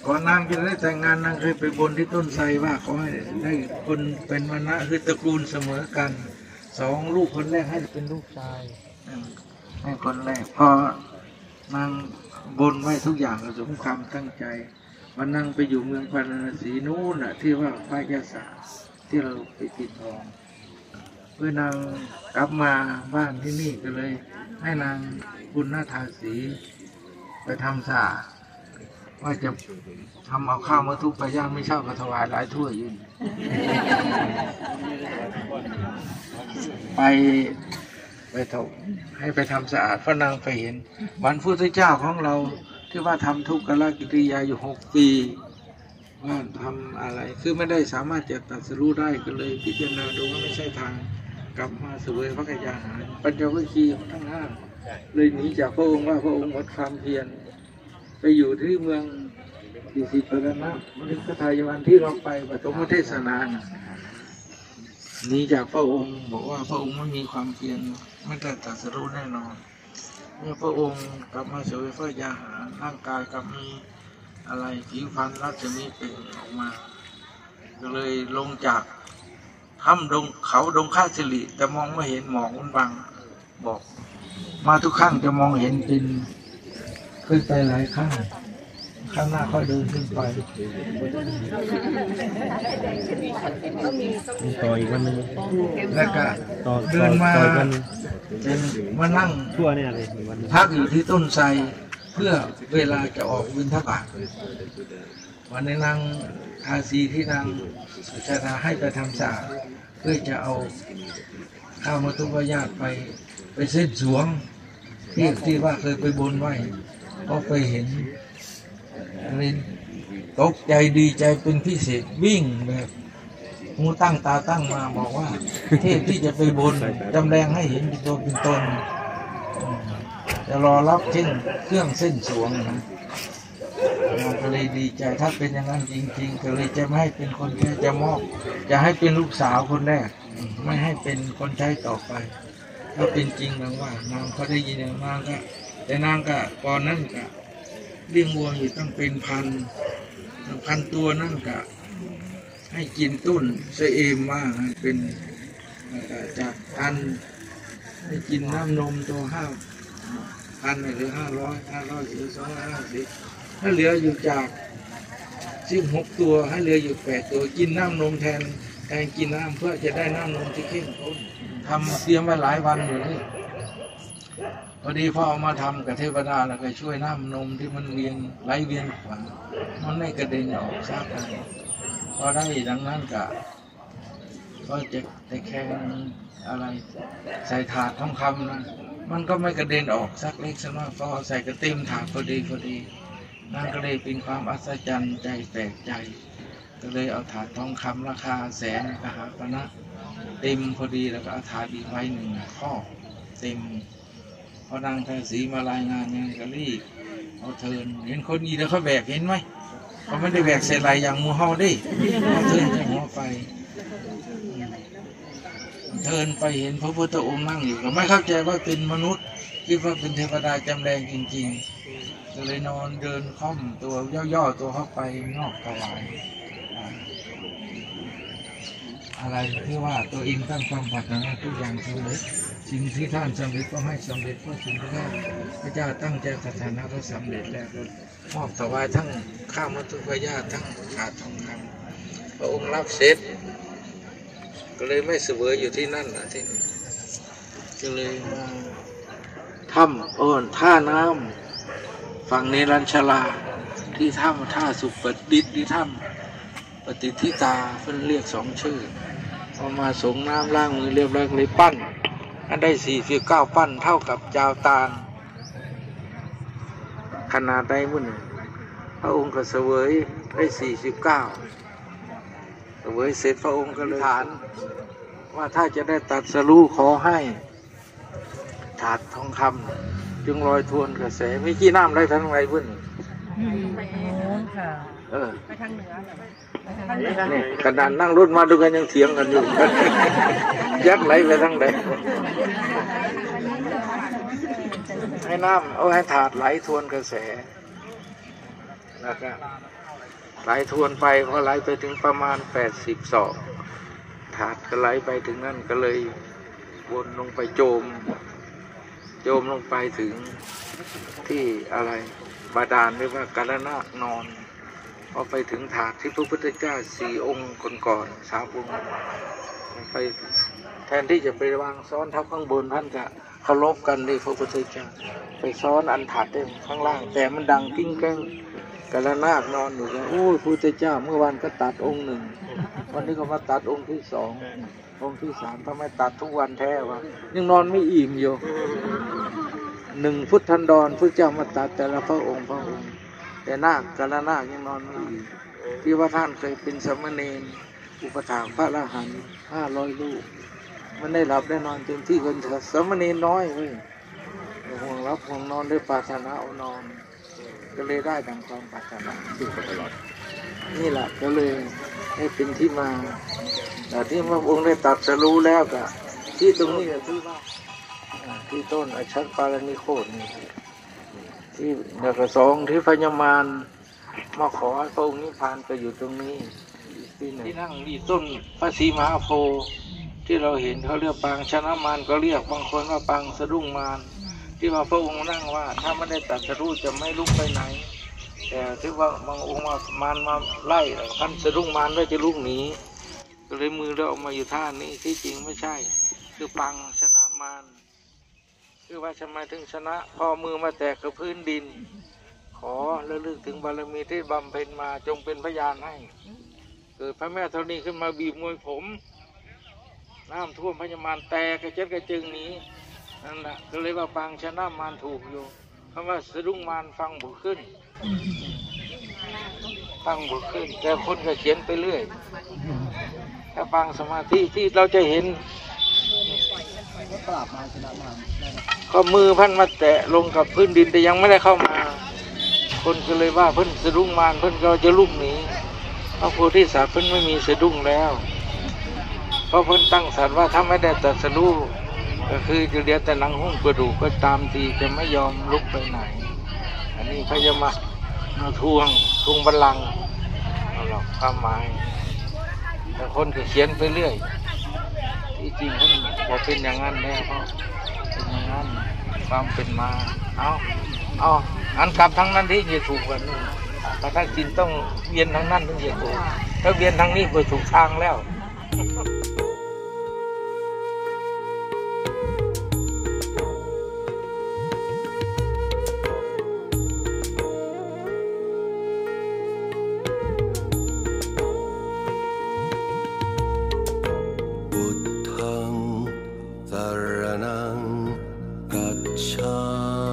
ก่อนนางจะได้แต่งงานนางเคยไปบนที่ต้นไทรว่าขอให้ได้คนเป็นวรรณะคือตระกูลเสมอกันสองลูกคนแรกให้เป็นลูกชายให้คนแรกพอนางบนไว้ทุกอย่างสมความตั้งใจวันนางไปอยู่เมืองพาราณสีนู้นน่ะที่ว่าพระยาศาที่เราไปปิดทองเพื่อนางกลับมาบ้านที่นี่ก็เลยให้นางบุญนาถาสีไปทำสาว่าจะทำเอาข้าวมาทุกไปย่างไม่เช่าก็ถวายหลายถ้วยอยู่ไปถกให้ไปทำสะอาดพระนางไปเห็นวันพุทธเจ้าของเราที่ว่าทำทุกขลกิริยาอยู่6 ปีว่าทำอะไรคือไม่ได้สามารถจะตรัสรู้ได้ก็เลยพิจารณาดูว่าไม่ใช่ทางกลับมาเสวยพระกยาหารปัญจวัคคีย์ทั้ง5เลยหนีจากพระองค์ว่าพระองค์หมดความเพียรไปอยู่ที่เมืองดิสิปรณะมฤคทายวันที่เราไปปฐมเทศนาหนีจากพระองค์บอกว่าพระองค์ไม่มีความเพียรไม่ได้ตรัสรู้แน่นอนเมื่อพระองค์กลับมาเสวยพระยาหารร่างกายกับมีอะไรผิวพรรณรัศมีเปล่งออกมาก็เลยลงจากถ้ำดงเขาดงข้าสิริแต่มองไม่เห็นหมอกมันบังบอกมาทุกครั้งจะมองเห็นเป็นขึ้นไปหลายข้างข้างหน้าค่อยเดินขึ้นไปต่ออีกวันนึงแล้วก็เดินมานั่งทั่วเนี่ยเลยพักอยู่ที่ต้นไทรเพื่อเวลาจะออกบิณฑบาตวันนี้นางทาสีที่นางสุชาดาให้ไปทำสาเพื่อจะเอาข้าวมัทุปญาติไปเส้นสวงที่ว่าเคยไปบนไว้ก็ไปเห็นเลยตกใจดีใจเป็นพิเศษวิ่งแบบหูตั้งตาตั้งมาบอกว่าเทพที่จะไปบนจำแรงให้เห็นเป็นตัวเป็นตนจะรอรับเครื่องเส้นสวงนะก็เลยดีใจถ้าเป็นอย่างนั้นจริงๆก็เลยจะไม่ให้เป็นคนใช้จะมอบจะให้เป็นลูกสาวคนแรกไม่ให้เป็นคนใช้ต่อไปถ้าเป็นจริงนางว่านางเขาได้ยินอย่างนางก็แต่นางก็ก่อนนั้นก็เลี้ยงวัวอยู่ต้องเป็นพันตัวนั่นก็ให้กินตุ้นเสเอมว่าเป็นจากพันให้กินน้ำนมตัว5,000หรือ500หรือ250ถ้าเหลืออยู่จาก16 ตัวให้เหลืออยู่8 ตัวกินน้ำนมแทนกินน้ำเพื่อจะได้น้ำนมที่เข้มข้นทำเตรียมไว้หลายวันอยู่นี่พอดีพ่อเอามาทำกับเทวดาแล้วก็ช่วยน้ำนมที่มันไหลเวียนขวามันไม่กระเด็นออกซากอะไรพอได้ดังนั้นก็จะแข่งอะไรใส่ถาดทองคำนะมันก็ไม่กระเด็นออกสักเล็กสักน้อยพอใส่กระเต็มถาดพอดีนั่นก็เลยเป็นความอัศจรรย์ใจแปลกใจก็เลยเอาถาดทองคำราคา100,000กหาปณะเต็มพอดีแล้วก็เอาถาดอีกไว้1 ข้อเต็มพอนางทาสีมารายงานยังก็รีบเอาเทินเห็นคนอีแล้วเขาแบกเห็นไหมเขาไม่ได้แบกเศษไหลอย่างมูเฮาดิเอาเทินจากหัวไปเทินไปเห็นพระพุทธองค์นั่งอยู่ก็ไม่เข้าใจว่าเป็นมนุษย์คิดว่าเป็นเทวดาจำแรงจริงๆก็เลยนอนเดินค่อมตัวย่อๆตัวเข้าไปนอกถวายอะไรที่ว่าตัวเองตั้งความปรารถนาทุกอย่างสำเร็จสิ่งที่ท่านสำเร็จก็ให้สำเร็จเพราะสิ่งที่พระเจ้าตั้งใจสถานะก็สำเร็จแล้วมอบถวายทั้งข้าวมัทุปญาติทั้งถาดทองคำพระองค์รับเสร็จก็เลยไม่เสวยอยู่ที่นั่นนะที่นี่ก็เลยมาถ้ำท่าน้ำฝั่งเนรัญชลาที่ถ้ำท่าสุปดิษฐ์ที่ถ้ำปฏิทิตาเพิ่นเรียก2 ชื่อพอมาสงน้ำล้างมือเรียบร้อยเลยปั้นอันได้49 ปั้นเท่ากับจาวตาลขนาดใดมุ่นพระองค์ก็เสวยได้49เสวยเสร็จพระองค์ก็เลยถามว่าถ้าจะได้ตรัสรู้ขอให้ถาดทองคำจึงลอยทวนกระแสไม่ขี้น้ำได้ทั้งไรมุ่นไปโน้นค่ะไปทางเหนือนี่ขนาดนั่งรถมาดูกันยังเถียงกันอยู่ยักไหลไปทางไหนให้น้ำเอาให้ถาดไหลทวนกระแส แล้วก็ไหลทวนไปพอไหลไปถึงประมาณ80 ศอกถาดก็ไหลไปถึงนั่นก็เลยวนลงไปโจมลงไปถึงที่อะไรบาดาลหรือว่ากาลนาคนอนพอไปถึงถาดที่พระพุทธเจ้า4 องค์ก่อนๆ3 องค์ไปแทนที่จะไปวางซ้อนทับข้างบนท่านก็เคารพกันในพระพุทธเจ้าไปซ้อนอันถาดได้ข้างล่างแต่มันดังกิ้งแก้งกาลนาคนอนอยู่ก็โอ้ยพระพุทธเจ้าเมื่อวานก็ตัดองค์ 1วันนี้ก็มาตัดองค์ที่ 2องค์ที่ 3ทำไมตัดทุกวันแท้วะยังนอนไม่อิ่มอยู่1 พุทธันดรพระเจ้ามาตัดแต่ละพระองค์แต่นาคกาลนาคยังนอนไม่อิ่มที่ว่าท่านเคยเป็นสามเณรอุปถากพระอรหันต์500 รูปมันได้หลับได้นอนเต็มที่คนสามเณรน้อยเว้ยห่วงรับห่วงนอนด้วยปรารถนาเอานอนก็เลยได้ดังความปรารถนานี่แหละก็เลยให้เป็นที่มาแต่ที่พระองค์ได้ตรัสรู้แล้วก็ที่ตรงนี้ที่ว่าที่ต้นอชัตปาลนิโคตนี่ที่เด็กสองที่พญามารมาขอให้พระองค์นิพพานก็อยู่ตรงนี้ที่นั่งที่ต้นพระศรีมหาโพธิ์ที่เราเห็นเขาเรียกปางชนะมารก็เรียกบางคนว่าปางสะดุ้งมารที่ว่าพระองค์นั่งว่าถ้าไม่ได้ตรัสรู้จะไม่ลุกไปไหนแต่ที่ว่าบางองค์มารมาไล่ท่านสะดุ้งมารว่าจะลุกหนีก็เลยมือเราออกมาอยู่ท่านี้ที่จริงไม่ใช่คือปางชนะมารคือว่าทำไมถึงชนะพอมือมาแตะกับพื้นดินขอระลึกถึงบารมีที่บำเพ็ญมาจงเป็นพยานให้เกิดพระแม่ธรณีขึ้นมาบีบมวยผมน้ำท่วมพญามารแตกกระเจิดกระเจิงหนีนั่นแหละก็เลยว่าปางชนะมารถูกอยู่คำว่าสะดุ้งมารฟังบุขึ้นฟังบุขึ้นแต่คนก็เขียนไปเรื่อยถ้าปางสมาธิที่เราจะเห็นข้อมือพันมาแตะลงกับพื้นดินแต่ยังไม่ได้เข้ามาคนก็เลยว่าเพิ่นสะดุ้งมารเพิ่นก็จะลุกหนีพระโพธิสัตว์เพิ่นไม่มีสะดุ้งแล้วเพราะเพิ่นตั้งสัตว์ว่าถ้าไม่ได้ตรัสรู้ก็คือจะเหลือแต่หนังหุ้มกระดูกก็ตามทีจะไม่ยอมลุกไปไหนอันนี้พญามารมาทวงบัลลังก์เอาหรอกความหมายแต่คนก็เขียนไปเรื่อยที่จริงท่านบอกเป็นอย่างนั้นแล้วเพราะเป็นอย่างนั้นความเป็นมาเอาอันกลับทางนั้นที่จะถูกกว่านี้แต่ถ้าจริงต้องเวียนทางนั้นถึงจะถูกถ้าเวียนทางนี้ไปถูกทางแล้วสรณังกัจฉา